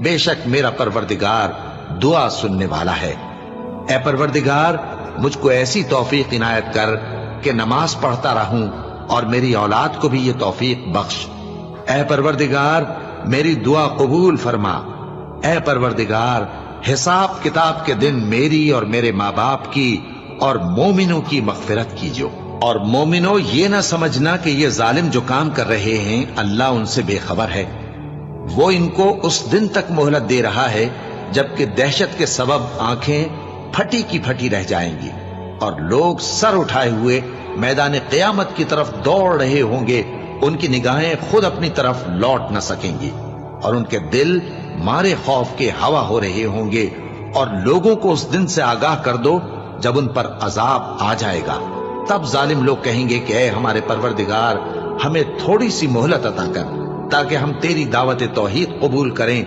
बेशक मेरा परवरदिगार दुआ सुनने वाला है। ए परवरदिगार, मुझको ऐसी तौफीक इनायत कर कि नमाज पढ़ता रहूं और मेरी औलाद को भी ये तौफीक बख्श। ए परवरदिगार, मेरी दुआ कबूल फरमा। ए परवरदिगार, हिसाब किताब के दिन मेरी और मेरे माँ बाप की और मोमिनों की मगफिरत कीजिए। और मोमिनो, ये ना समझना कि ये जालिम जो काम कर रहे हैं अल्लाह उनसे बेखबर है। वो इनको उस दिन तक मोहलत दे रहा है जबकि दहशत के सबब आंखें फटी की फटी रह जाएंगी और लोग सर उठाए हुए मैदान क़यामत की तरफ दौड़ रहे होंगे। उनकी निगाहें खुद अपनी तरफ लौट न सकेंगी और उनके दिल मारे खौफ के हवा हो रहे होंगे। और लोगों को उस दिन से आगाह कर दो जब उन पर अजाब आ जाएगा। तब जालिम लोग कहेंगे कि ऐ हमारे परवरदिगार, हमें थोड़ी सी मोहलत अता कर ताकि हम तेरी दावत तौहीद कबूल करें।